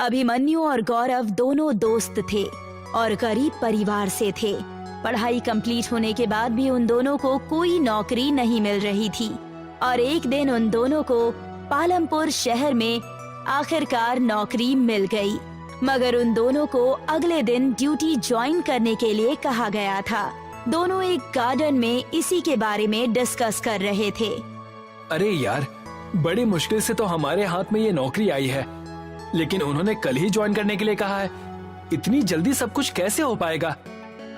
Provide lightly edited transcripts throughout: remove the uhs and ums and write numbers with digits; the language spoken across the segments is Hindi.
अभिमन्यु और गौरव दोनों दोस्त थे और गरीब परिवार से थे। पढ़ाई कंप्लीट होने के बाद भी उन दोनों को कोई नौकरी नहीं मिल रही थी और एक दिन उन दोनों को पालमपुर शहर में आखिरकार नौकरी मिल गई। मगर उन दोनों को अगले दिन ड्यूटी ज्वाइन करने के लिए कहा गया था। दोनों एक गार्डन में इसी के बारे में डिस्कस कर रहे थे। अरे यार, बड़ी मुश्किल से तो हमारे हाथ में ये नौकरी आई है, लेकिन उन्होंने कल ही ज्वाइन करने के लिए कहा है। इतनी जल्दी सब कुछ कैसे हो पाएगा?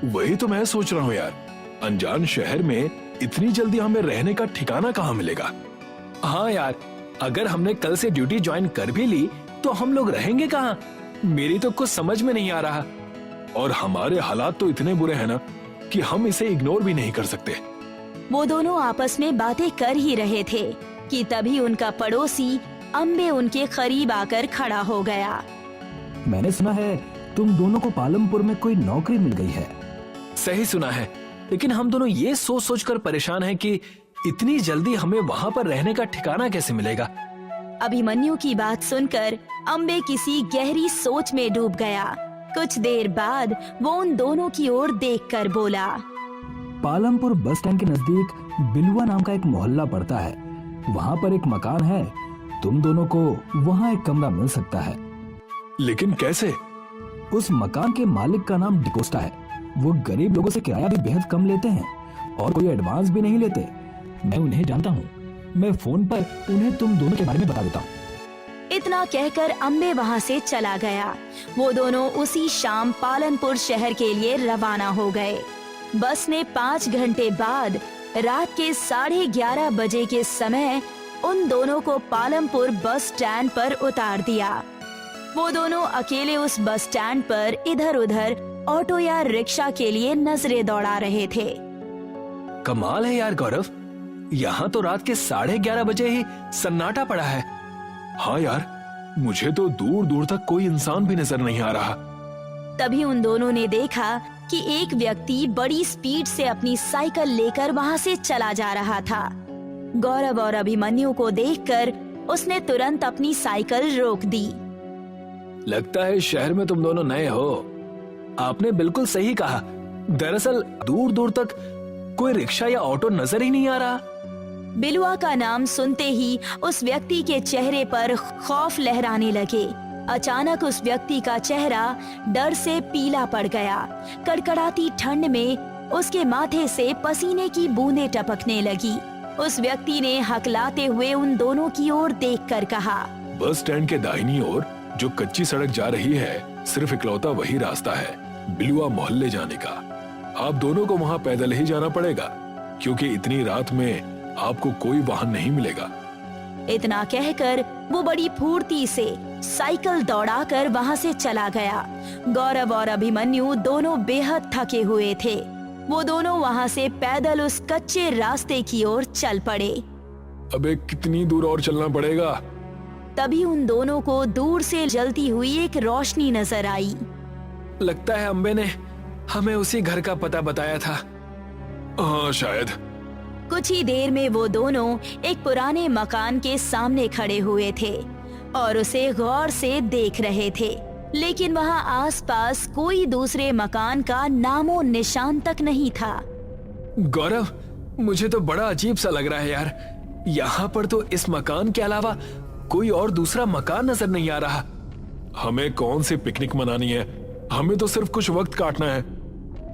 वही तो मैं सोच रहा हूँ यार, अनजान शहर में इतनी जल्दी हमें रहने का ठिकाना कहाँ मिलेगा। हाँ यार, अगर हमने कल से ड्यूटी ज्वाइन कर भी ली तो हम लोग रहेंगे कहाँ? मेरी तो कुछ समझ में नहीं आ रहा। और हमारे हालात तो इतने बुरे हैं ना कि हम इसे इग्नोर भी नहीं कर सकते। वो दोनों आपस में बातें कर ही रहे थे कि तभी उनका पड़ोसी अम्बे उनके करीब आकर खड़ा हो गया। मैंने सुना है तुम दोनों को पालमपुर में कोई नौकरी मिल गई है। सही सुना है, लेकिन हम दोनों ये सोच सोच कर परेशान हैं कि इतनी जल्दी हमें वहाँ पर रहने का ठिकाना कैसे मिलेगा। अभिमन्यु की बात सुनकर अम्बे किसी गहरी सोच में डूब गया। कुछ देर बाद वो उन दोनों की ओर देखकर बोला, पालमपुर बस स्टैंड के नजदीक बिलुआ नाम का एक मोहल्ला पड़ता है। वहाँ पर एक मकान है, तुम दोनों को वहाँ एक कमरा मिल सकता है। लेकिन कैसे? उस मकान के मालिक का नाम डिकोस्टा है। वो गरीब लोगों से किराया भी बेहद कम लेते हैं और कोई एडवांस भी नहीं लेते। मैं उन्हें जानता हूँ, मैं फोन पर उन्हें तुम दोनों के बारे में बता देता हूँ। इतना कहकर अम्बे वहाँ से चला गया। वो दोनों उसी शाम पालनपुर शहर के लिए रवाना हो गए। बस ने 5 घंटे बाद रात के 11:30 बजे के समय उन दोनों को पालमपुर बस स्टैंड पर उतार दिया। वो दोनों अकेले उस बस स्टैंड पर इधर उधर ऑटो या रिक्शा के लिए नजरें दौड़ा रहे थे। कमाल है यार गौरव, यहाँ तो रात के 11:30 बजे ही सन्नाटा पड़ा है। हाँ यार, मुझे तो दूर दूर तक कोई इंसान भी नजर नहीं आ रहा। तभी उन दोनों ने देखा कि एक व्यक्ति बड़ी स्पीड से अपनी साइकिल लेकर वहाँ से चला जा रहा था। गौरव और अभिमन्यु को देखकर उसने तुरंत अपनी साइकिल रोक दी। लगता है शहर में तुम दोनों नए हो। आपने बिल्कुल सही कहा। दरअसल दूर दूर तक कोई रिक्शा या ऑटो नजर ही नहीं आ रहा। बिलुआ का नाम सुनते ही उस व्यक्ति के चेहरे पर खौफ लहराने लगे। अचानक उस व्यक्ति का चेहरा डर से पीला पड़ गया। कड़कड़ाती ठंड में उसके माथे से पसीने की बूंदें टपकने लगी। उस व्यक्ति ने हकलाते हुए उन दोनों की ओर देखकर कहा, बस स्टैंड के दाहिनी ओर जो कच्ची सड़क जा रही है, सिर्फ इकलौता वही रास्ता है बिलुआ मोहल्ले जाने का। आप दोनों को वहाँ पैदल ही जाना पड़ेगा, क्योंकि इतनी रात में आपको कोई वाहन नहीं मिलेगा। इतना कहकर वो बड़ी फुर्ती से साइकिल दौड़ाकर वहाँ से चला गया। गौरव और अभिमन्यु दोनों बेहद थके हुए थे। वो दोनों वहाँ से पैदल उस कच्चे रास्ते की ओर चल पड़े। अबे कितनी दूर और चलना पड़ेगा? तभी उन दोनों को दूर से जलती हुई एक रोशनी नजर आई। लगता है अम्बे ने हमें उसी घर का पता बताया था। हाँ शायद। कुछ ही देर में वो दोनों एक पुराने मकान के सामने खड़े हुए थे और उसे गौर से देख रहे थे, लेकिन वहाँ आसपास कोई दूसरे मकान का नामो निशान तक नहीं था। गौरव, मुझे तो बड़ा अजीब सा लग रहा है यार। यहाँ पर तो इस मकान के अलावा कोई और दूसरा मकान नजर नहीं आ रहा। हमें कौन सी पिकनिक मनानी है, हमें तो सिर्फ कुछ वक्त काटना है।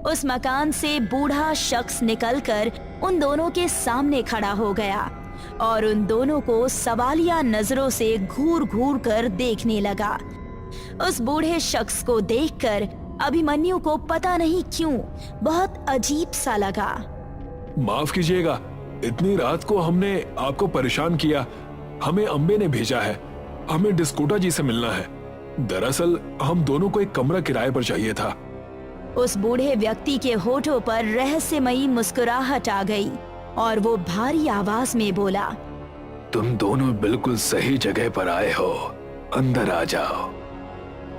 उस मकान से बूढ़ा शख्स निकलकर उन दोनों के सामने खड़ा हो गया और उन दोनों को सवालिया नजरों से घूर घूर कर देखने लगा। उस बूढ़े शख्स को देखकर अभिमन्यु को पता नहीं क्यों बहुत अजीब सा लगा। माफ कीजिएगा, इतनी रात को हमने आपको परेशान किया। हमें अम्बे ने भेजा है, हमें डिस्कोटा जी से मिलना है। दरअसल हम दोनों को एक कमरा किराए पर चाहिए था। उस बूढ़े व्यक्ति के होठों पर रहस्यमयी मुस्कुराहट आ गई और वो भारी आवाज में बोला, तुम दोनों बिल्कुल सही जगह पर आए हो, अंदर आ जाओ।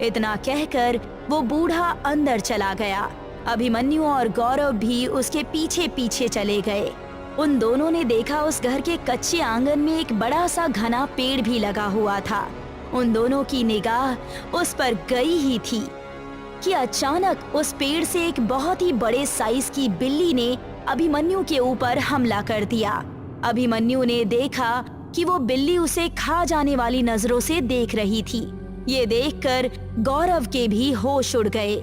इतना कहकर वो बूढ़ा अंदर चला गया। अभिमन्यु और गौरव भी उसके पीछे पीछे चले गए। उन दोनों ने देखा उस घर के कच्चे आंगन में एक बड़ा सा घना पेड़ भी लगा हुआ था उन दोनों की निगाह उस पर गई ही थी कि अचानक उस पेड़ से एक बहुत ही बड़े साइज की बिल्ली ने अभिमन्यु के ऊपर हमला कर दिया। अभिमन्यु ने देखा कि वो बिल्ली उसे खा जाने वाली नजरों से देख रही थी। ये देखकर गौरव के भी होश उड़ गए।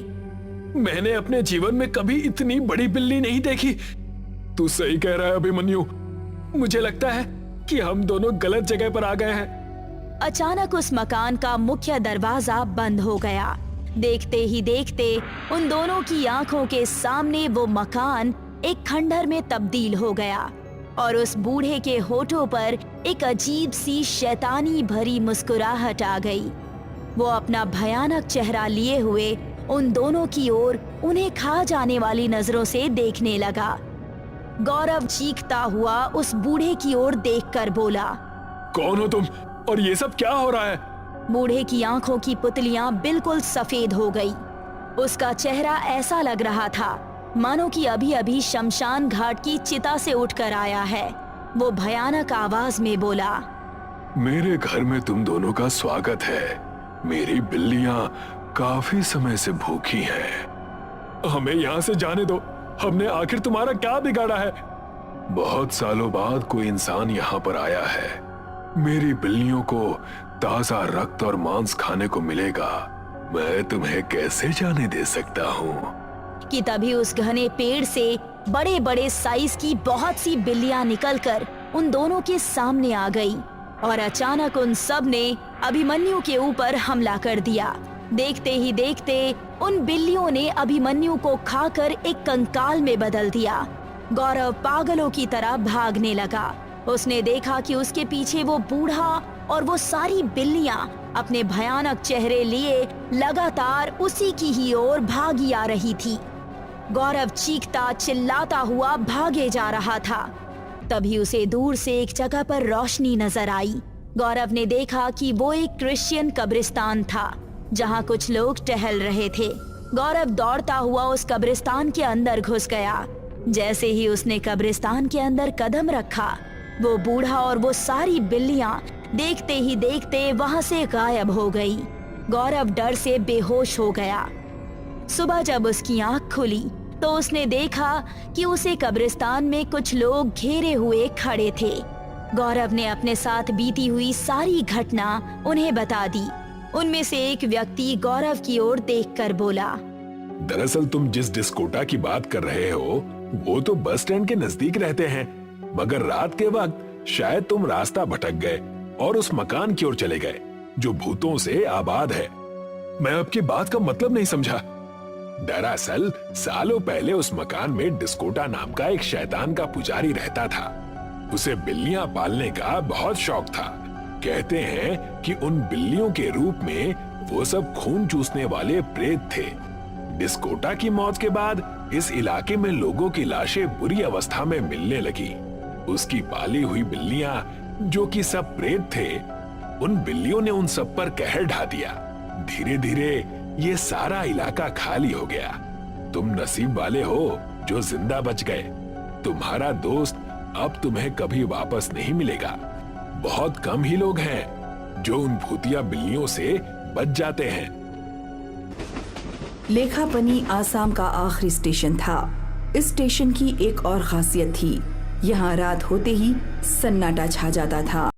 मैंने अपने जीवन में कभी इतनी बड़ी बिल्ली नहीं देखी। तू सही कह रहा है अभिमन्यु, मुझे लगता है कि हम दोनों गलत जगह पर आ गए हैं। अचानक उस मकान का मुख्य दरवाजा बंद हो गया। देखते ही देखते उन दोनों की आंखों के सामने वो मकान एक खंडहर में तब्दील हो गया और उस बूढ़े के होठों पर एक अजीब सी शैतानी भरी मुस्कुराहट आ गई। वो अपना भयानक चेहरा लिए हुए उन दोनों की ओर उन्हें खा जाने वाली नजरों से देखने लगा। गौरव चीखता हुआ उस बूढ़े की ओर देखकर बोला, कौन हो तुम और ये सब क्या हो रहा है? बूढ़े की आंखों की पुतलियां बिल्कुल सफेद हो गई। उसका चेहरा ऐसा लग रहा था मानो कि अभी अभी शमशान घाट की चिता से उठकर आया है। वो भयानक आवाज में बोला, मेरे घर में तुम दोनों का स्वागत है। मेरी बिल्लियां काफी समय से भूखी हैं। हमें यहाँ से जाने दो। हमने आखिर तुम्हारा क्या बिगाड़ा है? बहुत सालों बाद कोई इंसान यहाँ पर आया है। मेरी बिल्लियों को ताजा रक्त और मांस खाने को मिलेगा। मैं तुम्हें कैसे जाने दे सकता हूँ? कि तभी उस घने पेड़ से बड़े बड़े साइज की बहुत सी बिल्लियां निकलकर उन दोनों के सामने आ गई और अचानक उन सब ने अभिमन्यु के ऊपर हमला कर दिया। देखते ही देखते उन बिल्लियों ने अभिमन्यु को खाकर एक कंकाल में बदल दिया। गौरव पागलों की तरह भागने लगा। उसने देखा कि उसके पीछे वो बूढ़ा और वो सारी बिल्लियां अपने भयानक चेहरे लिए लगातार उसी की ही ओर भागी आ रही थी। गौरव चीखता चिल्लाता हुआ भागे जा रहा था। तभी उसे दूर से एक जगह पर रोशनी नजर आई। गौरव ने देखा कि वो एक क्रिश्चियन कब्रिस्तान था जहां कुछ लोग टहल रहे थे। गौरव दौड़ता हुआ उस कब्रिस्तान के अंदर घुस गया। जैसे ही उसने कब्रिस्तान के अंदर कदम रखा, वो बूढ़ा और वो सारी बिल्लियां देखते ही देखते वहां से गायब हो गई। गौरव डर से बेहोश हो गया। सुबह जब उसकी आंख खुली तो उसने देखा कि उसे कब्रिस्तान में कुछ लोग घेरे हुए खड़े थे। गौरव ने अपने साथ बीती हुई सारी घटना उन्हें बता दी। उनमें से एक व्यक्ति गौरव की ओर देखकर बोला, दरअसल तुम जिस डिस्कोटा की बात कर रहे हो वो तो बस स्टैंड के नजदीक रहते हैं, मगर रात के वक्त शायद तुम रास्ता भटक गए और उस मकान की ओर चले गए जो भूतों से आबाद है। मैं आपकी बात का मतलब नहीं समझा। दरअसल सालों पहले उस मकान में डिस्कोटा नाम का एक शैतान का पुजारी रहता था। उसे बिल्लियां पालने का बहुत शौक था। कहते हैं कि उन बिल्लियों के रूप में वो सब खून चूसने वाले प्रेत थे। डिस्कोटा की मौत के बाद इस इलाके में लोगों की लाशें बुरी अवस्था में मिलने लगी। उसकी पाली हुई बिल्लियां जो कि सब प्रेत थे, उन बिल्लियों ने उन सब पर कहर ढा दिया। धीरे धीरे ये सारा इलाका खाली हो गया। तुम नसीब वाले हो जो जिंदा बच गए। तुम्हारा दोस्त अब तुम्हें कभी वापस नहीं मिलेगा। बहुत कम ही लोग हैं जो उन भूतिया बिल्लियों से बच जाते हैं। लेखापनी आसाम का आखिरी स्टेशन था। इस स्टेशन की एक और खासियत थी, यहाँ रात होते ही सन्नाटा छा जाता था।